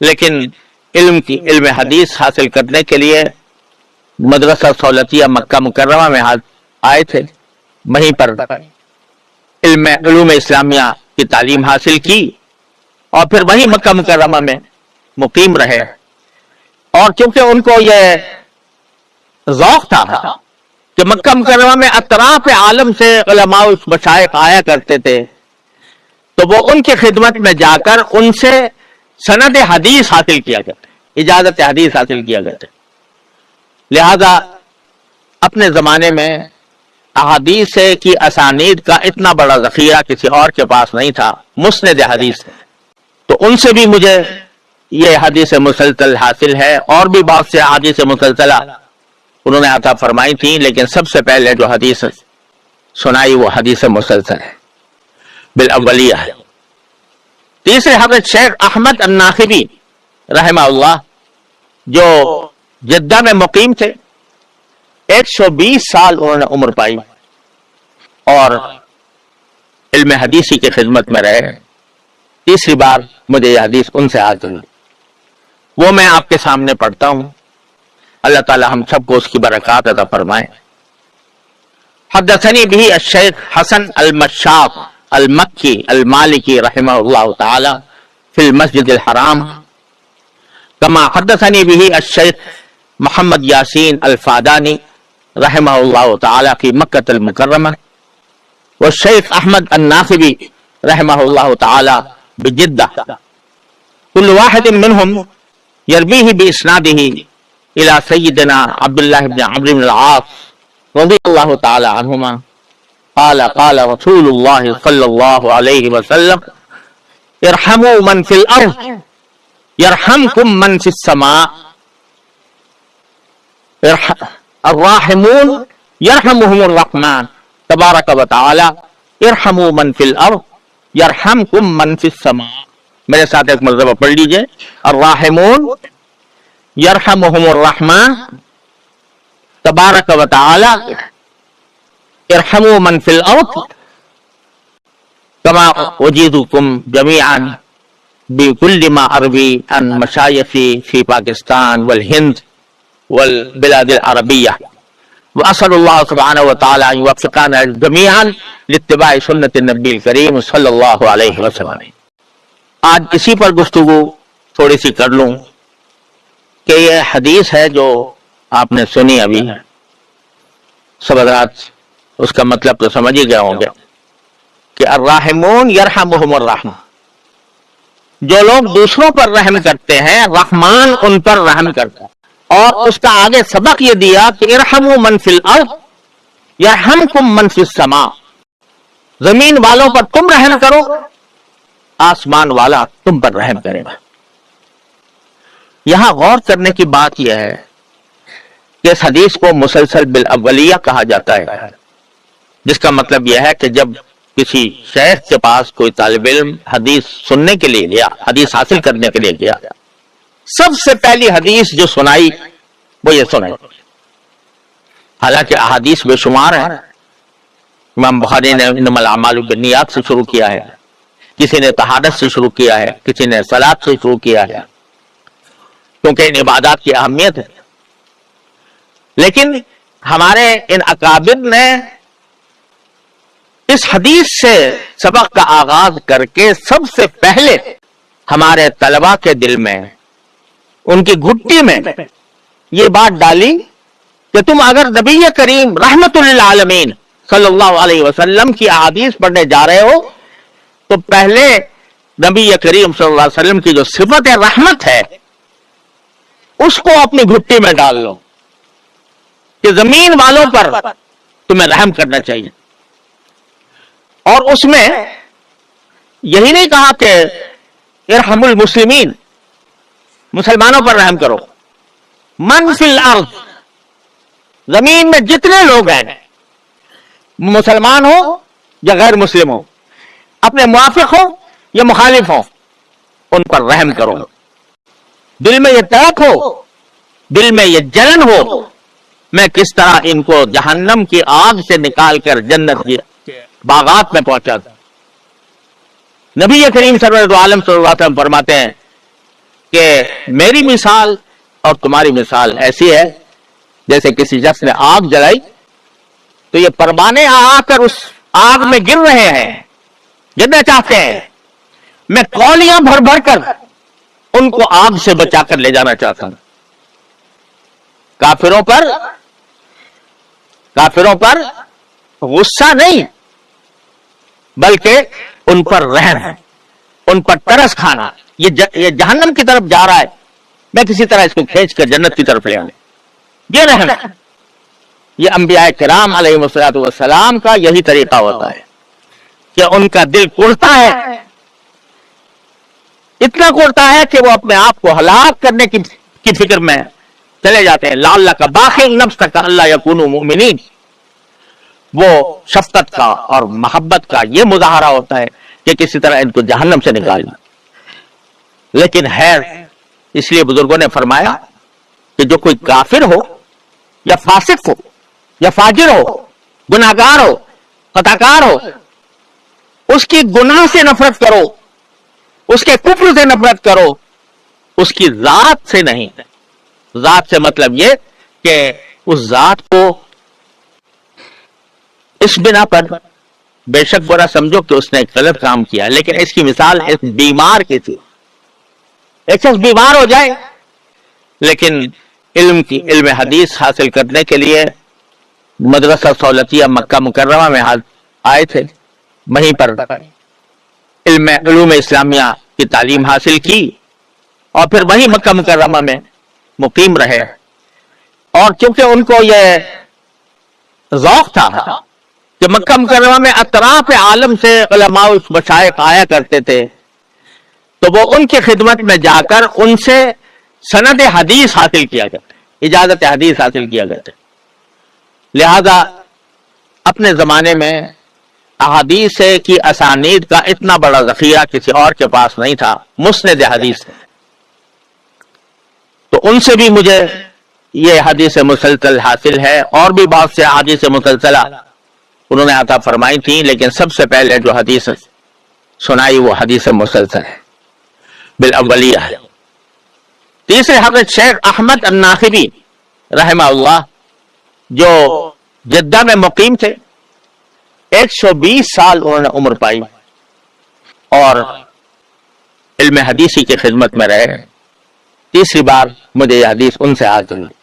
لیکن علم حدیث حاصل کرنے کے لیے مدرسہ سہولتیہ مکہ مکرمہ میں آئے تھے، وہیں پر علوم اسلامیہ کی تعلیم حاصل کی اور پھر وہیں مکہ مکرمہ میں مقیم رہے. اور چونکہ ان کو یہ ذوق تھا کہ مکہ مکرمہ میں اطراف عالم سے علماء مشائخ آیا کرتے تھے، تو وہ ان کی خدمت میں جا کر ان سے سند حدیث حاصل کیا کرتے، اجازت حدیث حاصل کیا کرتے. لہذا اپنے زمانے میں احادیث کی اسانید کا اتنا بڑا ذخیرہ کسی اور کے پاس نہیں تھا، مسند حدیث. تو ان سے بھی مجھے یہ حدیث مسلسل حاصل ہے، اور بھی بہت سے حدیث مسلسلہ انہوں نے عطا فرمائی تھی، لیکن سب سے پہلے جو حدیث سنائی وہ حدیث مسلسل ہے، بالاولیہ ہے. تیسرے حضرت شیخ احمد الناخبی رحمہ اللہ جو جدہ میں مقیم تھے، 120 سال انہوں نے عمر پائی اور علم حدیثی کی خدمت میں رہے. تیسری بار مجھے یہ حدیث ان سے حاصل ہوئی، وہ میں آپ کے سامنے پڑھتا ہوں. اللہ تعالی ہم سب کو اس کی برکات عطا فرمائے. حدثني به الشيخ حسن المشاط المكي المالكي رحمه الله تعالى في المسجد الحرام، كما حدثني به الشيخ محمد ياسين الفاداني رحمه الله تعالى في مكة المكرمة، والشيخ أحمد الناخبي رحمه الله تعالى بجدة. كل واحد منهم يرويه بإسناده إلى سيدنا عبد الله بن عمرو بن العاص رضي الله تعالى عنهما قال قال رسول الله صلى الله عليه وسلم ارحموا من في الأرض يرحمكم من في السماء، الراحمون يرحمهم الرحمن تبارك وتعالى ارحموا من في الأرض يرحمكم من في السماء. میرے ساتھ ایک مرتبہ پڑھ لیجئے، الراحمون یرحمہم الرحمن تبارک و تعالی ارحموا من فی الارض کما اجیدکم جمیعا بكل ما اروی عن مشایخی فی پاکستان والہند والبلاد العربیہ، واسأل اللہ سبحانہ وتعالی ان یوفقنا جمیعا لاتباع سنت النبی الکریم صلی اللہ علیہ وسلم. آج اسی پر گفتگو تھوڑی سی کر لوں کہ یہ حدیث ہے جو آپ نے سنی ابھی، سب حضرات اس کا مطلب تو سمجھ ہی گئے ہوں گے کہ الراحمون یرحمہم الرحمن، جو لوگ دوسروں پر رحم کرتے ہیں رحمان ان پر رحم کرتا ہے. اور اس کا آگے سبق یہ دیا کہ ارحموا من فی الارض یرحمکم من فی السماء، زمین والوں پر تم رحم کرو، آسمان والا تم پر رحم کرے گا. یہاں غور کرنے کی بات یہ ہے کہ اس حدیث کو مسلسل بالاولیہ کہا جاتا ہے، جس کا مطلب یہ ہے کہ جب کسی شیخ کے پاس کوئی طالب علم حدیث سننے کے لیے گیا، حدیث حاصل کرنے کے لیے گیا، سب سے پہلی حدیث جو سنائی وہ یہ سنائی. حالانکہ احادیث بے شمار ہیں. امام بخاری نے انما الاعمال بالنیات سے شروع کیا ہے، کسی نے طہارت سے شروع کیا ہے، کسی نے صلاۃ سے شروع کیا ہے، کیونکہ ان عبادات کی اہمیت ہے. لیکن ہمارے ان اکابر نے اس حدیث سے سبق کا آغاز کر کے سب سے پہلے ہمارے طلباء کے دل میں، ان کی گھٹی میں یہ بات ڈالی کہ تم اگر نبی کریم رحمت للعالمین صلی اللہ علیہ وسلم کی احادیث پڑھنے جا رہے ہو تو پہلے نبی کریم صلی اللہ علیہ وسلم کی جو صفت رحمت ہے اس کو اپنی گھٹی میں ڈال لو کہ زمین والوں پر تمہیں رحم کرنا چاہیے. اور اس میں یہی نہیں کہا کہ ارحم المسلمین، مسلمانوں پر رحم کرو، من فی الارض، زمین میں جتنے لوگ ہیں، مسلمان ہو یا غیر مسلم ہو، اپنے موافق ہو یا مخالف ہو، ان پر رحم کرو. دل میں یہ تڑپ ہو، دل میں یہ جلن ہو، میں کس طرح ان کو جہنم کی آگ سے نکال کر جنت کی باغات میں پہنچا دوں. نبی کریم سرور عالم صلی اللہ علیہ وسلم فرماتے ہیں کہ میری مثال اور تمہاری مثال ایسی ہے جیسے کسی شخص نے آگ جلائی تو یہ پروانے آ کر اس آگ میں گر رہے ہیں، گرنا چاہتے ہیں، میں کولیاں بھر بھر کر ان کو آگ سے بچا کر لے جانا چاہتا ہوں۔ کافروں پر غصہ نہیں بلکہ ان پر رحم ہے، ان پر ترس کھانا، یہ جہنم کی طرف جا رہا ہے، میں کسی طرح اس کو کھینچ کر جنت کی طرف لے آنے، یہ رحم ہے۔ یہ انبیاء کرام علیہ السلام کا یہی طریقہ ہوتا ہے کہ ان کا دل کوڑتا ہے، اتنا کوڑتا ہے کہ وہ اپنے آپ کو ہلاک کرنے کی فکر میں چلے جاتے ہیں۔ لعلک باخع نفسک الا یکونوا مؤمنین، وہ شفقت کا اور محبت کا یہ مظاہرہ ہوتا ہے کہ کسی طرح ان کو جہنم سے نکالنا۔ لیکن خیر، اس لیے بزرگوں نے فرمایا کہ جو کوئی کافر ہو یا فاسق ہو یا فاجر ہو، گناہگار ہو، خطاکار ہو، اس کی گناہ سے نفرت کرو، اس کے کفر سے نفرت کرو، اس کی ذات سے نہیں۔ ذات سے مطلب یہ کہ اس ذات کو اس بنا پر بے شک برا سمجھو کہ اس نے ایک غلط کام کیا، لیکن اس کی مثال ایک بیمار کی تھی۔ ایک شخص بیمار ہو جائے لیکن علم حدیث حاصل کرنے کے لیے مدرسہ سہولتیہ مکہ مکرمہ میں آئے تھے، وہیں پر علوم اسلامیہ کی تعلیم حاصل کی اور پھر وہیں مکہ مکرمہ میں مقیم رہے، اور چونکہ ان کو یہ ذوق تھا کہ مکہ مکرمہ میں اطراف عالم سے علماء و مشائخ آیا کرتے تھے، تو وہ ان کی خدمت میں جا کر ان سے سند حدیث حاصل کیا کرتے، اجازت حدیث حاصل کیا کرتے۔ لہذا اپنے زمانے میں احادیث کی اسانید کا اتنا بڑا ذخیرہ کسی اور کے پاس نہیں تھا، مسند حدیث، تو ان سے بھی مجھے یہ حدیث مسلسل حاصل ہے، اور بھی بہت سے حدیث مسلسلہ انہوں نے عطا فرمائی تھی، لیکن سب سے پہلے جو حدیث سنائی وہ حدیث مسلسل ہے، بالاولیہ ہے۔ تیسرے حضرت شیخ احمد الناخبی رحمہ اللہ جو جدہ میں مقیم تھے، 120 سال انہوں نے عمر پائی اور علم حدیثی کی خدمت میں رہے۔ تیسری بار مجھے یہ حدیث ان سے حاصل ہوئی،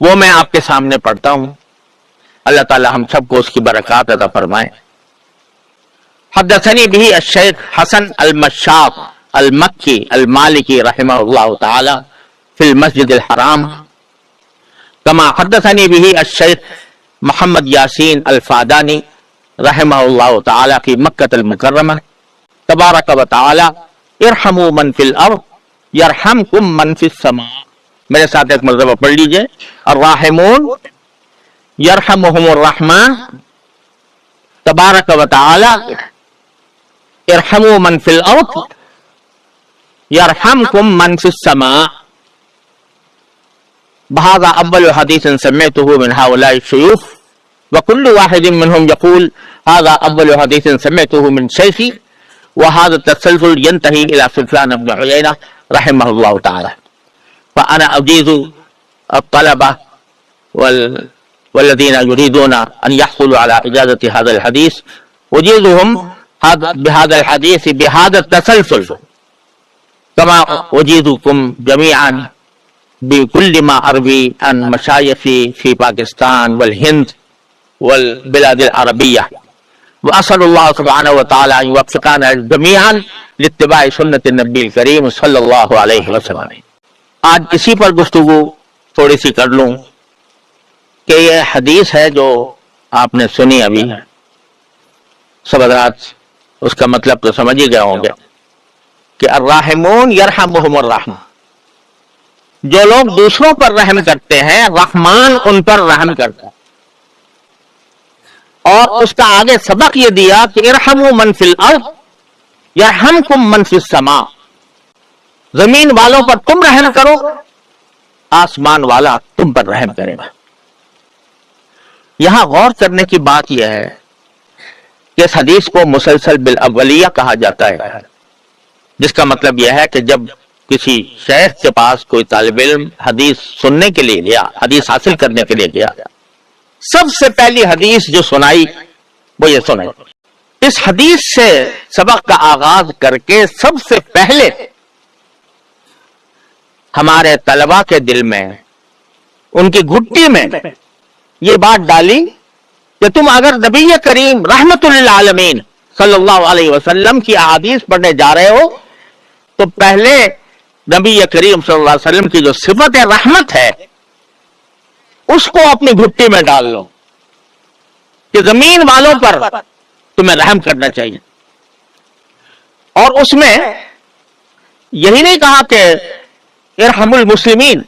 وہ میں آپ کے سامنے پڑھتا ہوں، اللہ تعالی ہم سب کو اس کی برکات عطا فرمائے۔ حدثنی به الشیخ حسن المشاط المکی المالکی رحمہ اللہ تعالی فی المسجد الحرام، کما حدثنی به الشیخ محمد یاسین الفادانی رحمہ اللہ تعالی فی مکہ المکرمہ، تبارک و تعالی ارحموا من فی الارض یرحمکم من فی السماء۔ میرے ساتھ ایک مرتبہ پڑھ لیجئے، الراحمون یرحمہم الرحمن تبارک و تعالی ارحموا من فی الارض یرحمکم من فی السماء۔ بهذا اول حدیث سمعته من هؤلاء الشيوخ وكل واحد منهم يقول هذا اول حديث سمعته من شيخي، وهذا التسلسل ينتهي الى سفيان بن عيينة رحمه الله تعالى. فانا اجيز الطلبة والذين يريدون ان يحصلوا على اجازة هذا الحديث اجيزهم بهذا الحديث بهذا التسلسل، كما اجيزكم جميعا بكل ما اروي عن مشايخي في باكستان والهند والبلاد العربية، وأسأل الله سبحانه وتعالى أن يوفقنا جميعا لاتباع سنة النبي الكريم صلی اللہ علیہ وسلم۔ آج اسی پر گفتگو تھوڑی سی کر لوں کہ یہ حدیث ہے جو آپ نے سنی ابھی، سب حضرات اس کا مطلب تو سمجھ ہی گئے ہوں گے کہ الراحمون یرحمہم الرحمن، جو لوگ دوسروں پر رحم کرتے ہیں رحمان ان پر رحم کرتا ہے، اور اس کا آگے سبق یہ دیا کہ ارحموا من فی الارض یرحمکم من فی السماء، زمین والوں پر تم رحم کرو، آسمان والا تم پر رحم کرے گا۔ یہاں غور کرنے کی بات یہ ہے کہ اس حدیث کو مسلسل بالاولیہ کہا جاتا ہے، جس کا مطلب یہ ہے کہ جب کسی شیخ کے پاس کوئی طالب علم حدیث سننے کے لیے گیا، حدیث حاصل کرنے کے لیے گیا، سب سے پہلی حدیث جو سنائی وہ یہ سنائی۔ اس حدیث سے سبق کا آغاز کر کے سب سے پہلے ہمارے طلباء کے دل میں، ان کی گھٹی میں یہ بات ڈالی کہ تم اگر نبی کریم رحمت للعالمین صلی اللہ علیہ وسلم کی احادیث پڑھنے جا رہے ہو تو پہلے نبی کریم صلی اللہ علیہ وسلم کی جو صفت رحمت ہے اس کو اپنی گھٹی میں ڈال لو کہ زمین والوں پر تمہیں رحم کرنا چاہیے۔ اور اس میں یہی نہیں کہا کہ ارحم المسلمین،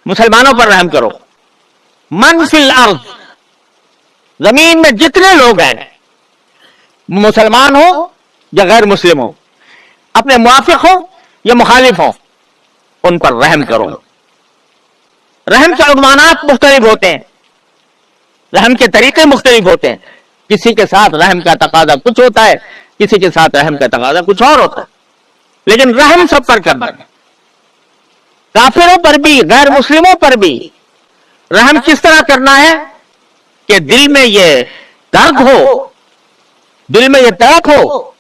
مسلمانوں پر رحم کرو، من فی الارض، زمین میں جتنے لوگ ہیں، مسلمان ہو یا غیر مسلم ہو، اپنے موافق ہو یا مخالف ہو، ان پر رحم کرو۔ رحم کے عنوانات مختلف ہوتے ہیں، رحم کے طریقے مختلف ہوتے ہیں، کسی کے ساتھ رحم کا تقاضا کچھ ہوتا ہے، کسی کے ساتھ رحم کا تقاضا کچھ اور ہوتا ہے، لیکن رحم سب پر کرنا ہے، کافروں پر بھی غیر مسلموں پر بھی۔ رحم کس طرح کرنا ہے کہ دل میں یہ درد ہو، دل میں یہ تڑپ ہو،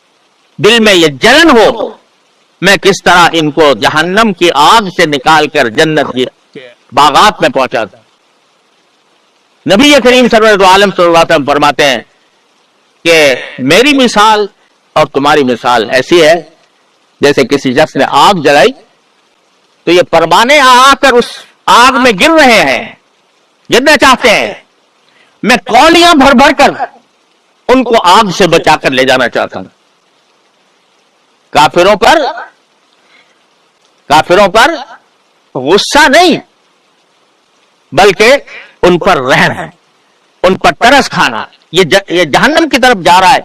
دل میں یہ جلن ہو، میں کس طرح ان کو جہنم کی آگ سے نکال کر جنت کی باغات میں پہنچا دوں۔ نبی کریم سرور عالم صلی اللہ علیہ وسلم فرماتے ہیں کہ میری مثال اور تمہاری مثال ایسی ہے جیسے کسی شخص نے آگ جلائی تو یہ پروانے آ کر اس آگ میں گر رہے ہیں، گرنا چاہتے ہیں، میں کولیاں بھر بھر کر ان کو آگ سے بچا کر لے جانا چاہتا ہوں۔ کافروں پر غصہ نہیں بلکہ ان پر رحم، ان پر ترس کھانا، یہ جہنم کی طرف جا رہا ہے،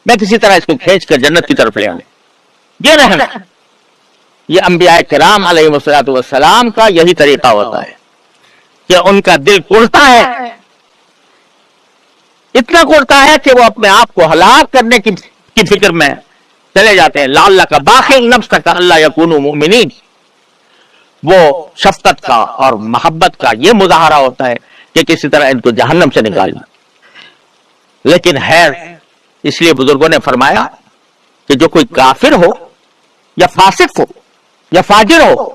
میں کسی طرح اس کو کھینچ کر جنت کی طرف لے آنے، یہ رحم ہے۔ یہ انبیاء کرام علیہ السلام کا یہی طریقہ ہوتا ہے کہ ان کا دل کڑتا ہے، اتنا کڑتا ہے کہ وہ اپنے آپ کو ہلاک کرنے کی فکر میں چلے جاتے ہیں۔ لعلک باخع نفسک الا یکونوا مؤمنین، وہ شفقت کا اور محبت کا یہ مظاہرہ ہوتا ہے کہ کسی طرح ان کو جہنم سے نکالنا۔ لیکن خیر، اس لیے بزرگوں نے فرمایا کہ جو کوئی کافر ہو یا فاسق ہو یا فاجر ہو،